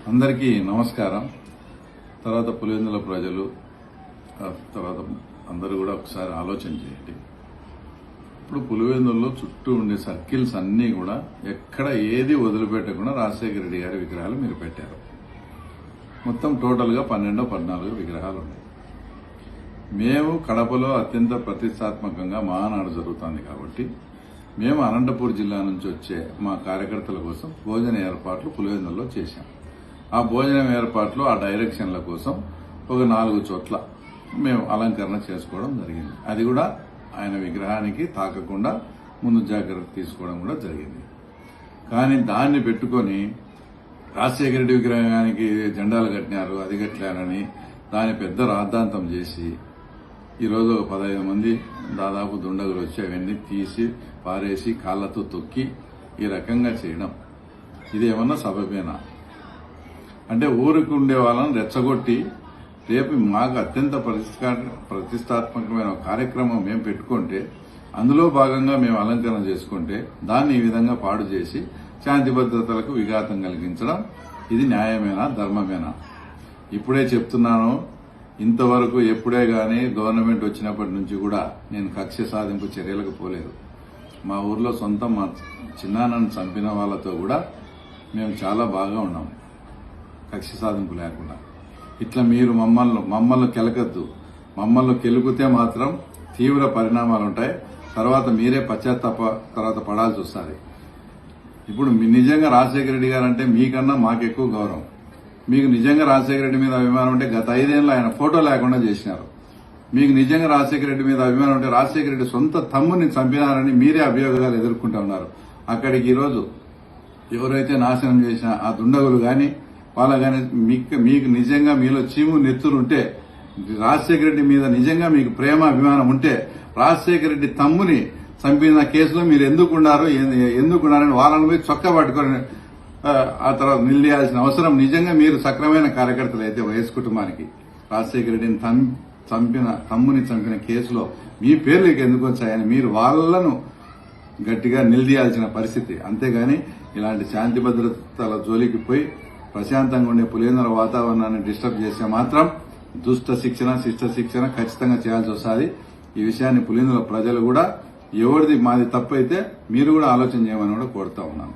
అందరికీ నమస్కారం. తర్వాత పులివెందుల ప్రజలు తర్వాత అందరూ కూడా ఒకసారి ఆలోచన చేయండి. ఇప్పుడు పులివెందుల్లో చుట్టూ ఉండే సర్కిల్స్ అన్నీ కూడా ఎక్కడ ఏది వదిలిపెట్టకుండా రాజశేఖర రెడ్డి గారి విగ్రహాలు మీరు పెట్టారు. మొత్తం టోటల్గా 12-14 విగ్రహాలు ఉన్నాయి. మేము కడపలో అత్యంత ప్రతిష్టాత్మకంగా మహానాడు జరుగుతుంది కాబట్టి మేము అనంతపూర్ జిల్లా నుంచి వచ్చే మా కార్యకర్తల కోసం భోజన ఏర్పాట్లు పులివెందుల్లో చేశాం. ఆ భోజనం ఏర్పాట్లు ఆ డైరెక్షన్ల కోసం ఒక 4 చోట్ల మేము అలంకరణ చేసుకోవడం జరిగింది. అది కూడా ఆయన విగ్రహానికి తాకకుండా ముందు జాగ్రత్త తీసుకోవడం కూడా జరిగింది. కానీ దాన్ని పెట్టుకొని రాజశేఖర రెడ్డి విగ్రహానికి జెండాలు కట్టినారు, అది కట్టారని దాని పెద్ద రాద్ధాంతం చేసి ఈరోజు 15 మంది దాదాపు దుండగులు వచ్చి అవన్నీ తీసి పారేసి కాళ్లతో తొక్కి ఈ రకంగా చేయడం ఇది ఏమన్నా సబబేనా? అంటే ఊరికి ఉండే వాళ్ళని రెచ్చగొట్టి రేపు మాకు అత్యంత ప్రతిష్టాత్మకమైన కార్యక్రమం మేము పెట్టుకుంటే అందులో భాగంగా మేము అలంకరణ చేసుకుంటే దాన్ని ఈ విధంగా పాడు చేసి శాంతి భద్రతలకు విఘాతం కలిగించడం ఇది న్యాయమేనా, ధర్మమేనా? ఇప్పుడే చెప్తున్నాను, ఇంతవరకు ఎప్పుడే గానీ గవర్నమెంట్ వచ్చినప్పటి నుంచి కూడా నేను కక్ష సాధింపు చర్యలకు పోలేదు. మా ఊర్లో సొంతం మా చిన్నాన్నను చంపిన వాళ్ళతో కూడా మేము చాలా బాగా ఉన్నాం, కక్ష సాధింపు లేకుండా. ఇట్లా మీరు మమ్మల్ని కెలకద్దు. మమ్మల్ని కెలుకుతే మాత్రం తీవ్ర పరిణామాలు ఉంటాయి. తర్వాత మీరే తర్వాత పడాల్సి వస్తుంది. ఇప్పుడు నిజంగా రాజశేఖర రెడ్డి గారు అంటే మీకన్నా మాకు ఎక్కువ గౌరవం. మీకు నిజంగా రాజశేఖర రెడ్డి మీద అభిమానం ఉంటే గత 5 ఏళ్ళు ఆయన ఫోటో లేకుండా చేసినారు. మీకు నిజంగా రాజశేఖర రెడ్డి మీద అభిమానం ఉంటే రాజశేఖర రెడ్డి సొంత తమ్ముని చంపినారని మీరే అభియోగాలు ఎదుర్కొంటూ ఉన్నారు. అక్కడికి ఈరోజు ఎవరైతే నాశనం చేసిన ఆ దుండగులు గాని వాళ్ళ కానీ మీకు నిజంగా మీలో చీము నెత్తురుంటే, రాజశేఖర రెడ్డి మీద నిజంగా మీకు ప్రేమ అభిమానం ఉంటే రాజశేఖర రెడ్డి తమ్ముని చంపిన కేసులో మీరు ఎందుకున్నారని వాళ్ళని పోయి చొక్కా పట్టుకొని ఆ తర్వాత నిలదీయాల్సిన అవసరం నిజంగా మీరు సక్రమైన కార్యకర్తలు అయితే వైఎస్ కుటుంబానికి రాజశేఖర రెడ్డిని తమ్ముని చంపిన కేసులో మీ పేర్లకు ఎందుకు వచ్చాయని మీరు వాళ్లను గట్టిగా నిలదీయాల్సిన పరిస్థితి. అంతేగాని ఇలాంటి శాంతి భద్రతల జోలికి పోయి ప్రశాంతంగా ఉండే పులివెందుల వాతావరణాన్ని డిస్టర్బ్ చేస్తే మాత్రం దుష్ట శిక్షణ శిష్ట శిక్షణ ఖచ్చితంగా చేయాల్సి వస్తుంది. ఈ విషయాన్ని పులివెందుల ప్రజలు కూడా ఎవరిది మాది తప్పు అయితే మీరు కూడా ఆలోచన చేయమని కూడా కోరుతా ఉన్నాను.